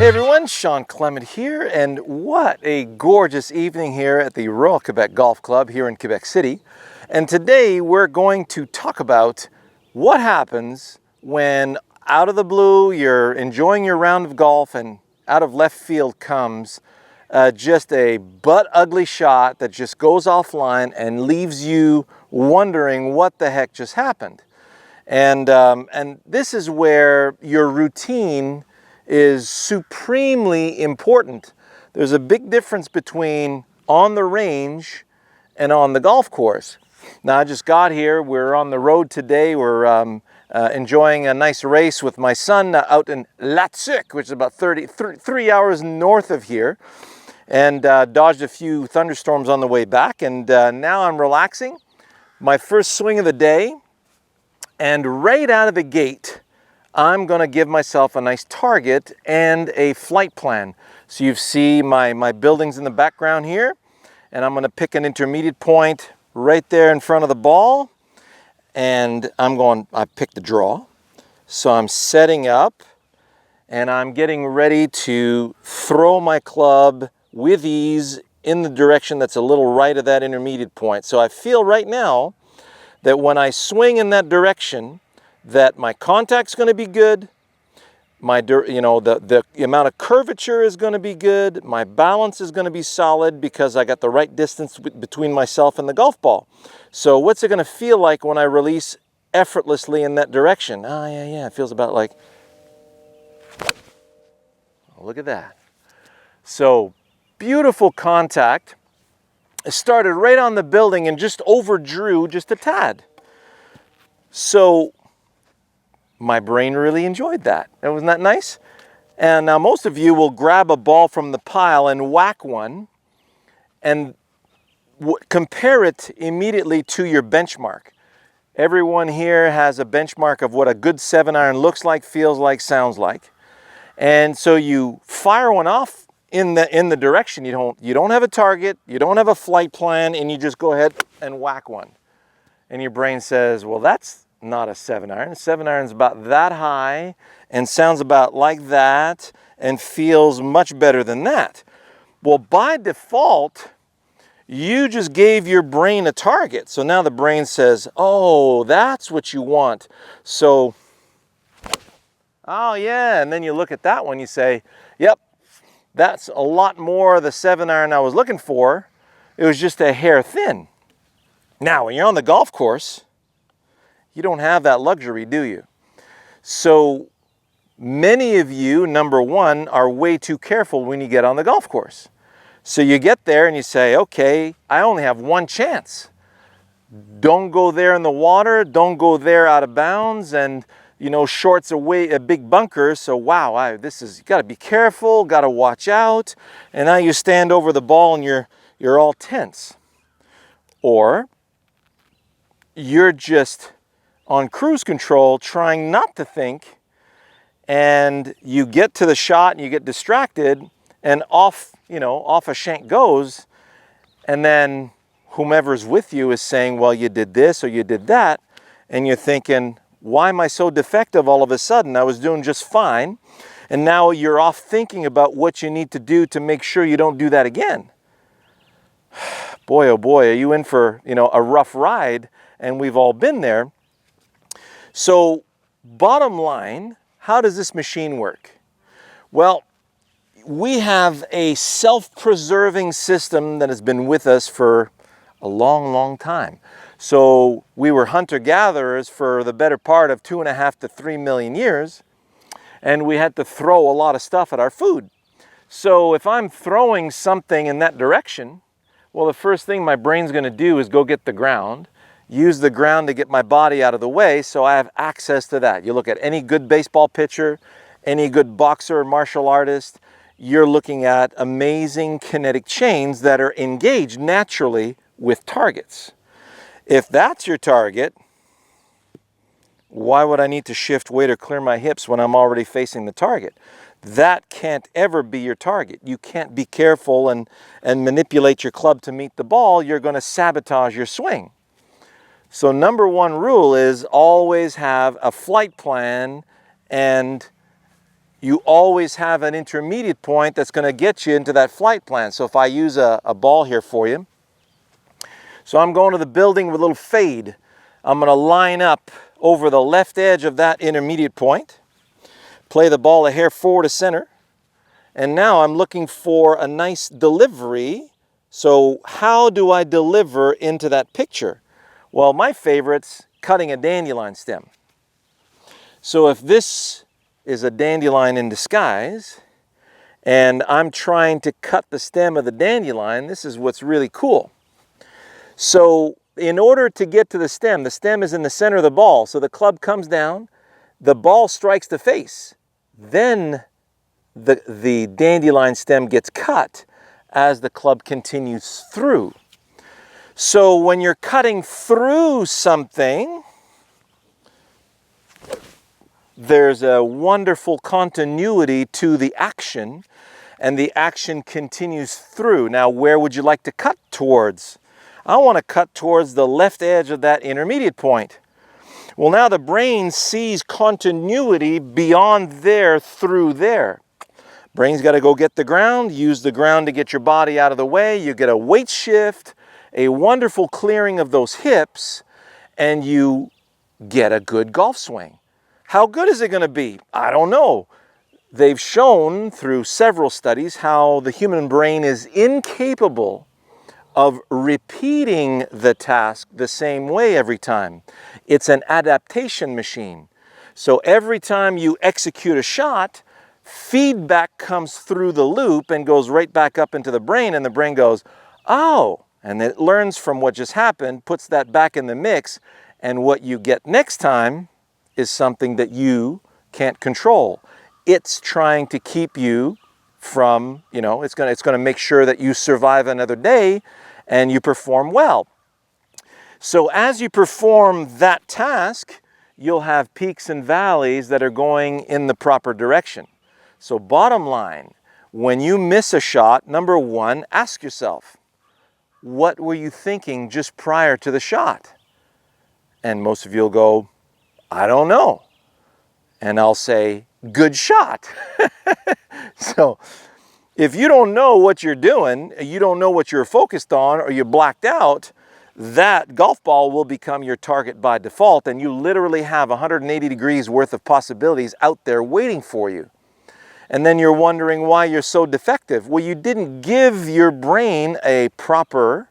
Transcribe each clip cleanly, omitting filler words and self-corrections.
Hey everyone, Shawn Clement here, and what a gorgeous evening here at the Royal Quebec Golf Club here in Quebec City. And today we're going to talk about what happens when out of the blue you're enjoying your round of golf and out of left field comes just a butt ugly shot that just goes offline and leaves you wondering what the heck just happened. And this is where your routine is supremely important. There's a big difference between on the range and on the golf course. Now I just got here, we're on the road today, we're enjoying a nice race with my son out in Latsuk, which is about 3 hours north of here, and dodged a few thunderstorms on the way back, and now I'm relaxing. My first swing of the day, and right out of the gate, I'm gonna give myself a nice target and a flight plan. So you see my buildings in the background here, and I'm gonna pick an intermediate point right there in front of the ball, and I picked the draw. So I'm setting up, and I'm getting ready to throw my club with ease in the direction that's a little right of that intermediate point. So I feel right now that when I swing in that direction, that my contact's going to be good, the amount of curvature is going to be good, my balance is going to be solid because I got the right distance between myself and the golf ball. So what's it going to feel like when I release effortlessly in that direction? Oh yeah, it feels about like, oh, look at that. So beautiful contact. It started right on the building and just overdrew just a tad. So my brain really enjoyed that. Wasn't that nice? And now most of you will grab a ball from the pile and whack one and compare it immediately to your benchmark. Everyone here has a benchmark of what a good 7-iron looks like, feels like, sounds like. And so you fire one off in the direction. You don't have a target, you don't have a flight plan, and you just go ahead and whack one. And your brain says, well, that's not a 7-iron. A 7-iron is about that high and sounds about like that and feels much better than that. Well, by default, you just gave your brain a target. So now the brain says, oh, that's what you want. So, oh yeah, and then you look at that one, you say, yep, that's a lot more the 7-iron I was looking for. It was just a hair thin. Now, when you're on the golf course, you don't have that luxury, do you? So many of you, number one, are way too careful when you get on the golf course. So you get there and you say, okay, I only have one chance. Don't go there in the water, don't go there out of bounds, and short's away a big bunker, so wow, you gotta be careful, gotta watch out, and now you stand over the ball and you're all tense. Or you're just on cruise control, trying not to think, and you get to the shot and you get distracted, and off a shank goes, and then whomever's with you is saying, well, you did this or you did that, and you're thinking, why am I so defective all of a sudden? I was doing just fine, and now you're off thinking about what you need to do to make sure you don't do that again. Boy, oh boy, are you in for a rough ride, and we've all been there. So bottom line, how does this machine work? Well, we have a self-preserving system that has been with us for a long, long time. So we were hunter-gatherers for the better part of 2.5 to 3 million years, and we had to throw a lot of stuff at our food. So if I'm throwing something in that direction, well, the first thing my brain's gonna do is go get the ground, use the ground to get my body out of the way, so I have access to that. You look at any good baseball pitcher, any good boxer or martial artist, you're looking at amazing kinetic chains that are engaged naturally with targets. If that's your target, why would I need to shift weight or clear my hips when I'm already facing the target? That can't ever be your target. You can't be careful and manipulate your club to meet the ball. You're going to sabotage your swing. So number one rule is always have a flight plan and you always have an intermediate point that's going to get you into that flight plan. So if I use a ball here for you, so I'm going to the building with a little fade. I'm going to line up over the left edge of that intermediate point, play the ball a hair forward to center, and now I'm looking for a nice delivery. So how do I deliver into that picture? Well, my favorite's cutting a dandelion stem. So if this is a dandelion in disguise, and I'm trying to cut the stem of the dandelion, this is what's really cool. So in order to get to the stem is in the center of the ball. So the club comes down, the ball strikes the face. Then the dandelion stem gets cut as the club continues through. So when you're cutting through something, there's a wonderful continuity to the action, and the action continues through. Now, where would you like to cut towards? I want to cut towards the left edge of that intermediate point. Well, now the brain sees continuity beyond there through there. Brain's got to go get the ground, use the ground to get your body out of the way. You get a weight shift, a wonderful clearing of those hips, and you get a good golf swing. How good is it going to be? I don't know. They've shown through several studies how the human brain is incapable of repeating the task the same way every time. It's an adaptation machine. So every time you execute a shot, feedback comes through the loop and goes right back up into the brain, and the brain goes, oh, and it learns from what just happened, puts that back in the mix, and what you get next time is something that you can't control. It's trying to keep you from, it's going to make sure that you survive another day and you perform well. So as you perform that task, you'll have peaks and valleys that are going in the proper direction. So bottom line, when you miss a shot, number one, ask yourself, what were you thinking just prior to the shot? And most of you will go, I don't know. And I'll say, good shot. So if you don't know what you're doing, you don't know what you're focused on, or you're blacked out, that golf ball will become your target by default, and you literally have 180 degrees worth of possibilities out there waiting for you. And then you're wondering why you're so defective. Well, you didn't give your brain a proper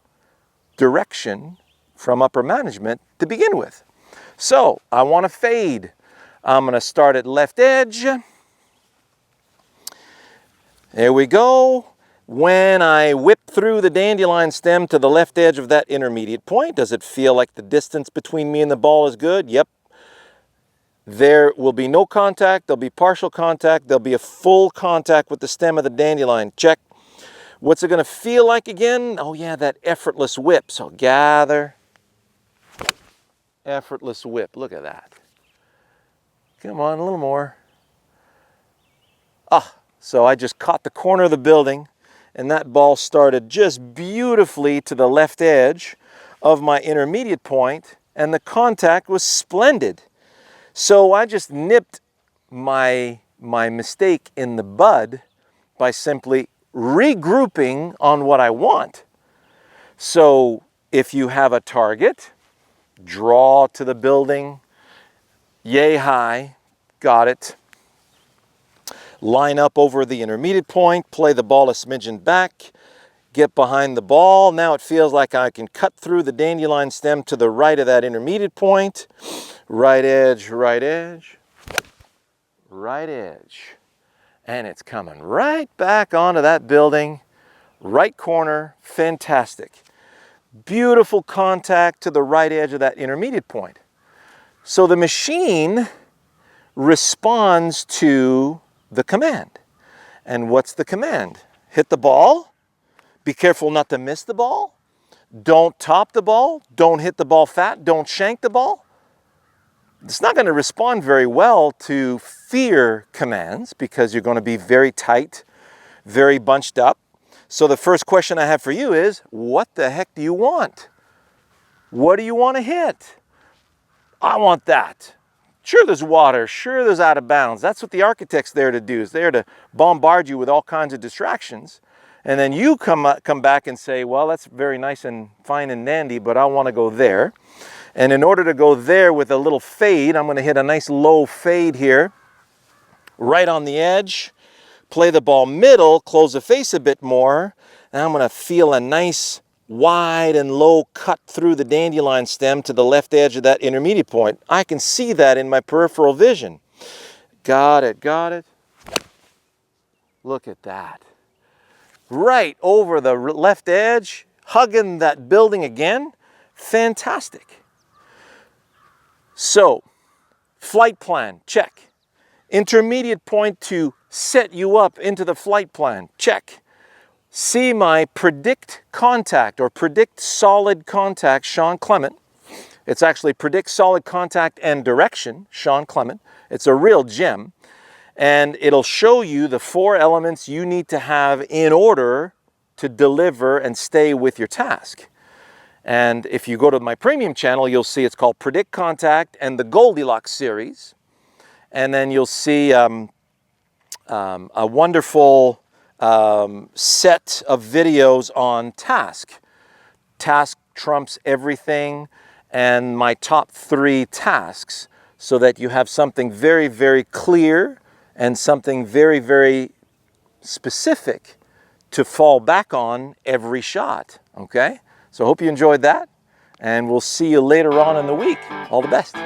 direction from upper management to begin with. So I want to fade. I'm going to start at left edge. There we go. When I whip through the dandelion stem to the left edge of that intermediate point, does it feel like the distance between me and the ball is good? Yep. There will be no contact, there'll be partial contact, there'll be a full contact with the stem of the dandelion. Check. What's it going to feel like again? Oh yeah, that effortless whip. So gather, effortless whip. Look at that. Come on, a little more. So I just caught the corner of the building, and that ball started just beautifully to the left edge of my intermediate point, and the contact was splendid. So I just nipped my mistake in the bud by simply regrouping on what I want. So if you have a target, draw to the building, yay high, got it. Line up over the intermediate point, play the ball a smidgen back, get behind the ball. Now it feels like I can cut through the dandelion stem to the right of that intermediate point. Right edge, right edge, right edge. And it's coming right back onto that building, right corner, fantastic. Beautiful contact to the right edge of that intermediate point. So the machine responds to the command. And what's the command? Hit the ball. Be careful not to miss the ball. Don't top the ball. Don't hit the ball fat. Don't shank the ball. It's not going to respond very well to fear commands because you're going to be very tight, very bunched up. So the first question I have for you is, what the heck do you want? What do you want to hit? I want that. Sure, there's water. Sure, there's out of bounds. That's what the architect's there to do, is there to bombard you with all kinds of distractions. And then you come back and say, well, that's very nice and fine and dandy, but I want to go there. And in order to go there with a little fade, I'm going to hit a nice low fade here, right on the edge, play the ball middle, close the face a bit more, and I'm going to feel a nice wide and low cut through the dandelion stem to the left edge of that intermediate point. I can see that in my peripheral vision. Got it, got it. Look at that. Right over the left edge, hugging that building again. Fantastic. So, flight plan, check. Intermediate point to set you up into the flight plan, check. See my predict contact or predict solid contact, Shawn Clement. It's actually predict solid contact and direction, Shawn Clement. It's a real gem. And it'll show you the 4 elements you need to have in order to deliver and stay with your task. And if you go to my premium channel, you'll see it's called Predict Contact and the Goldilocks series. And then you'll see a wonderful set of videos on task. Task trumps everything, and my top 3 tasks, so that you have something very, very clear and something very, very specific to fall back on every shot, okay? So I hope you enjoyed that, and we'll see you later on in the week. All the best.